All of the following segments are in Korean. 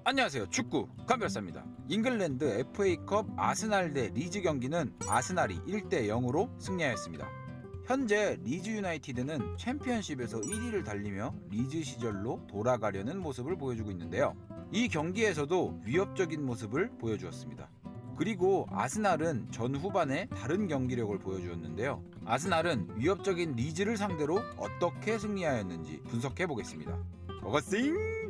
안녕하세요. 축구 감별사입니다. 잉글랜드 FA컵 아스날 대 리즈 경기는 아스날이 1대 0으로 승리하였습니다. 현재 리즈 유나이티드는 챔피언십에서 1위를 달리며 리즈 시절로 돌아가려는 모습을 보여주고 있는데요. 이 경기에서도 위협적인 모습을 보여주었습니다. 그리고 아스날은 전 후반에 다른 경기력을 보여주었는데요. 아스날은 위협적인 리즈를 상대로 어떻게 승리하였는지 분석해 보겠습니다. 고고싱!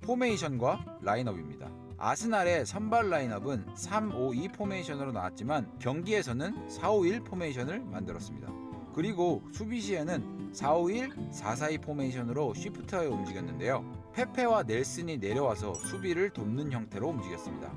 포메이션과 라인업입니다. 아스날의 선발 라인업은 3-5-2 포메이션으로 나왔지만 경기에서는 4-5-1 포메이션을 만들었습니다. 그리고 수비 시에는 4-5-1, 4-4-2 포메이션으로 쉬프트하여 움직였는데요. 페페와 넬슨이 내려와서 수비를 돕는 형태로 움직였습니다.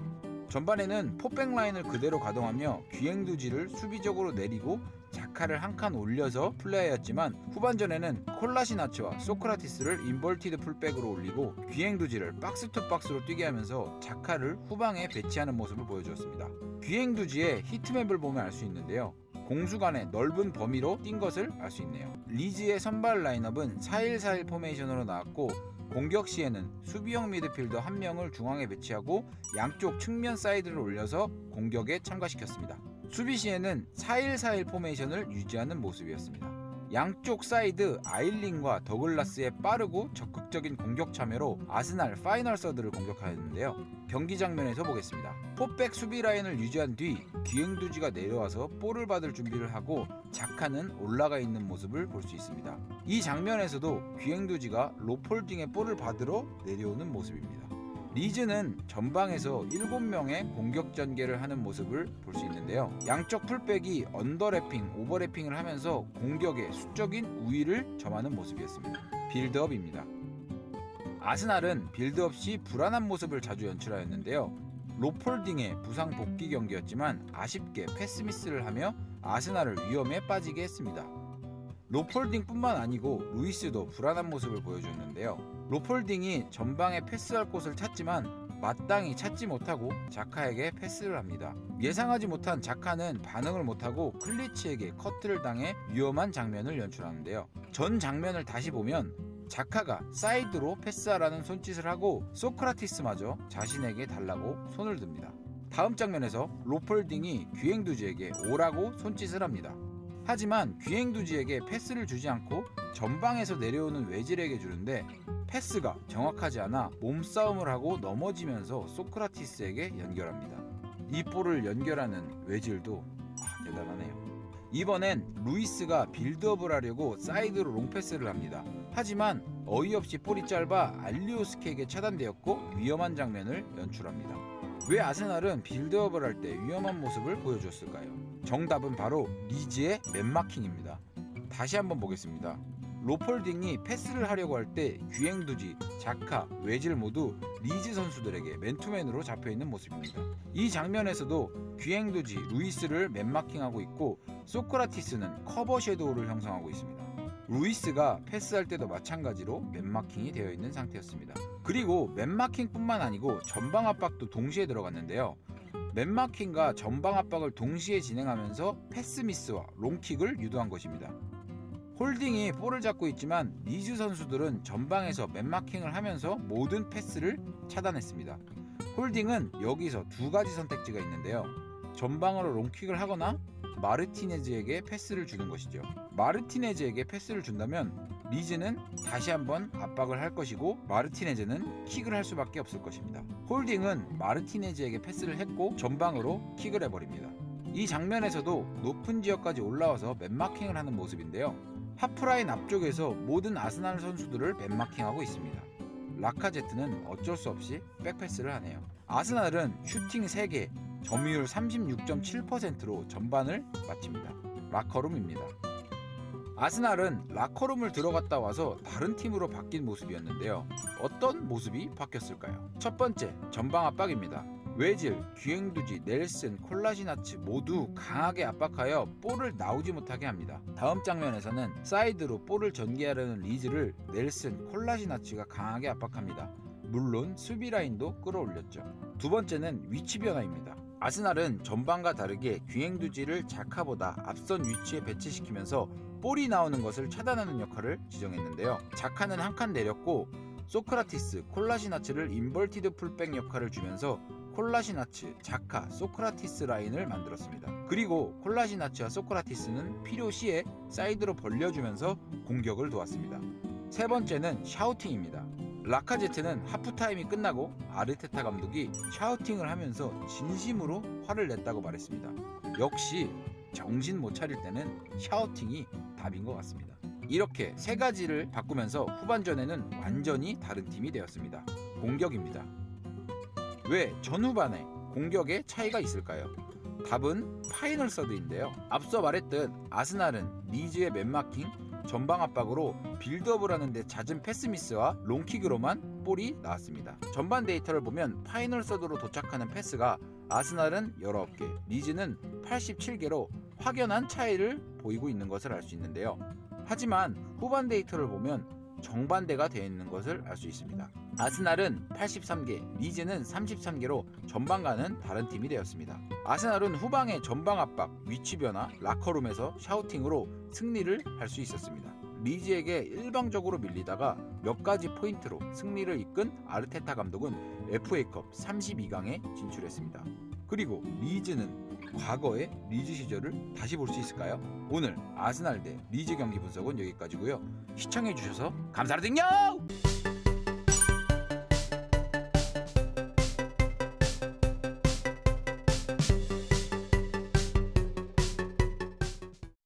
전반에는 포백 라인을 그대로 가동하며 귀행두지를 수비적으로 내리고 자카를 한 칸 올려서 플레이하였지만 후반전에는 콜라시나츠와 소크라티스를 인버티드 풀백으로 올리고 귀행두지를 박스 투 박스로 뛰게 하면서 자카를 후방에 배치하는 모습을 보여주었습니다. 귀행두지의 히트맵을 보면 알 수 있는데요. 공수간의 넓은 범위로 뛴 것을 알 수 있네요. 리즈의 선발 라인업은 4-1-4-1 포메이션으로 나왔고 공격 시에는 수비형 미드필더 1명을 중앙에 배치하고 양쪽 측면 사이드를 올려서 공격에 참가시켰습니다. 수비 시에는 4-1-4-1 포메이션을 유지하는 모습이었습니다. 양쪽 사이드 아일린과 더글라스의 빠르고 적극적인 공격 참여로 아스날 파이널 서드를 공격하였는데요. 경기 장면에서 보겠습니다. 포백 수비 라인을 유지한 뒤 귀행두지가 내려와서 볼을 받을 준비를 하고 자카는 올라가 있는 모습을 볼 수 있습니다. 이 장면에서도 귀행두지가 로폴딩의 볼을 받으러 내려오는 모습입니다. 리즈는 전방에서 7명의 공격 전개를 하는 모습을 볼 수 있는데요. 양쪽 풀백이 언더래핑, 오버래핑을 하면서 공격에 수적인 우위를 점하는 모습이었습니다. 빌드업입니다. 아스날은 빌드업 시 불안한 모습을 자주 연출하였는데요. 로폴딩의 부상 복귀 경기였지만 아쉽게 패스미스를 하며 아스날을 위험에 빠지게 했습니다. 로폴딩뿐만 아니고 루이스도 불안한 모습을 보여줬는데요. 로폴딩이 전방에 패스할 곳을 찾지만 마땅히 찾지 못하고 자카에게 패스를 합니다. 예상하지 못한 자카는 반응을 못하고 클리치에게 커트를 당해 위험한 장면을 연출하는데요. 전 장면을 다시 보면 자카가 사이드로 패스하라는 손짓을 하고 소크라티스마저 자신에게 달라고 손을 듭니다. 다음 장면에서 로폴딩이 귀행두지에게 오라고 손짓을 합니다. 하지만 귀행두지에게 패스를 주지 않고 전방에서 내려오는 외질에게 주는데 패스가 정확하지 않아 몸싸움을 하고 넘어지면서 소크라티스에게 연결합니다. 이 볼을 연결하는 외질도 대단하네요. 이번엔 루이스가 빌드업을 하려고 사이드로 롱패스를 합니다. 하지만 어이없이 볼이 짧아 알리오스키에게 차단되었고 위험한 장면을 연출합니다. 왜 아스날은 빌드업을 할 때 위험한 모습을 보여줬을까요? 정답은 바로 리즈의 맨마킹입니다. 다시 한번 보겠습니다. 로폴딩이 패스를 하려고 할 때 귀행두지, 자카, 외질 모두 리즈 선수들에게 맨투맨으로 잡혀있는 모습입니다. 이 장면에서도 귀행두지, 루이스를 맨마킹하고 있고 소크라티스는 커버 섀도우를 형성하고 있습니다. 루이스가 패스할 때도 마찬가지로 맨마킹이 되어 있는 상태였습니다. 그리고 맨마킹뿐만 아니고 전방 압박도 동시에 들어갔는데요. 맨마킹과 전방 압박을 동시에 진행하면서 패스 미스와 롱킥을 유도한 것입니다. 홀딩이 볼을 잡고 있지만 리즈 선수들은 전방에서 맨마킹을 하면서 모든 패스를 차단했습니다. 홀딩은 여기서 두 가지 선택지가 있는데요. 전방으로 롱킥을 하거나 마르티네즈에게 패스를 주는 것이죠. 마르티네즈에게 패스를 준다면 리즈는 다시 한번 압박을 할 것이고 마르티네즈는 킥을 할 수밖에 없을 것입니다. 홀딩은 마르티네즈에게 패스를 했고 전방으로 킥을 해버립니다. 이 장면에서도 높은 지역까지 올라와서 맨마킹을 하는 모습인데요. 하프라인 앞쪽에서 모든 아스날 선수들을 맨마킹하고 있습니다. 라카제트는 어쩔 수 없이 백패스를 하네요. 아스날은 슈팅 3개, 점유율 36.7%로 전반을 마칩니다. 라커룸입니다. 아스날은 라커룸을 들어갔다 와서 다른 팀으로 바뀐 모습이었는데요. 어떤 모습이 바뀌었을까요? 첫 번째, 전방 압박입니다. 외질, 귀행두지, 넬슨, 콜라시나츠 모두 강하게 압박하여 볼을 나오지 못하게 합니다. 다음 장면에서는 사이드로 볼을 전개하려는 리즈를 넬슨, 콜라시나츠가 강하게 압박합니다. 물론 수비 라인도 끌어올렸죠. 두 번째는 위치 변화입니다. 아스날은 전반과 다르게 귀행두지를 자카보다 앞선 위치에 배치시키면서 볼이 나오는 것을 차단하는 역할을 지정했는데요. 자카는 한 칸 내렸고 소크라티스, 콜라시나츠를 인버티드 풀백 역할을 주면서 콜라시나츠, 자카, 소크라티스 라인을 만들었습니다. 그리고 콜라시나츠와 소크라티스는 필요시에 사이드로 벌려주면서 공격을 도왔습니다. 세 번째는 샤우팅입니다. 라카제트는 하프타임이 끝나고 아르테타 감독이 샤우팅을 하면서 진심으로 화를 냈다고 말했습니다. 역시 정신 못 차릴 때는 샤우팅이 답인 것 같습니다. 이렇게 세 가지를 바꾸면서 후반전에는 완전히 다른 팀이 되었습니다. 공격입니다. 왜 전후반에 공격에 차이가 있을까요? 답은 파이널 서드인데요. 앞서 말했듯 아스날은 리즈의 맨마킹, 전방 압박으로 빌드업을 하는데 잦은 패스 미스와 롱킥으로만 볼이 나왔습니다. 전반 데이터를 보면 파이널 서드로 도착하는 패스가 아스날은 19개, 리즈는 87개로 확연한 차이를 보이고 있는 것을 알 수 있는데요. 하지만 후반 데이터를 보면 정반대가 되어 있는 것을 알 수 있습니다. 아스날은 83개, 리즈는 33개로 전방과는 다른 팀이 되었습니다. 아스날은 후방의 전방 압박, 위치 변화, 라커룸에서 샤우팅으로 승리를 할 수 있었습니다. 리즈에게 일방적으로 밀리다가 몇 가지 포인트로 승리를 이끈 아르테타 감독은 FA컵 32강에 진출했습니다. 그리고 리즈는 과거의 리즈 시절을 다시 볼 수 있을까요? 오늘 아스날 대 리즈 경기 분석은 여기까지고요. 시청해주셔서 감사드립니다.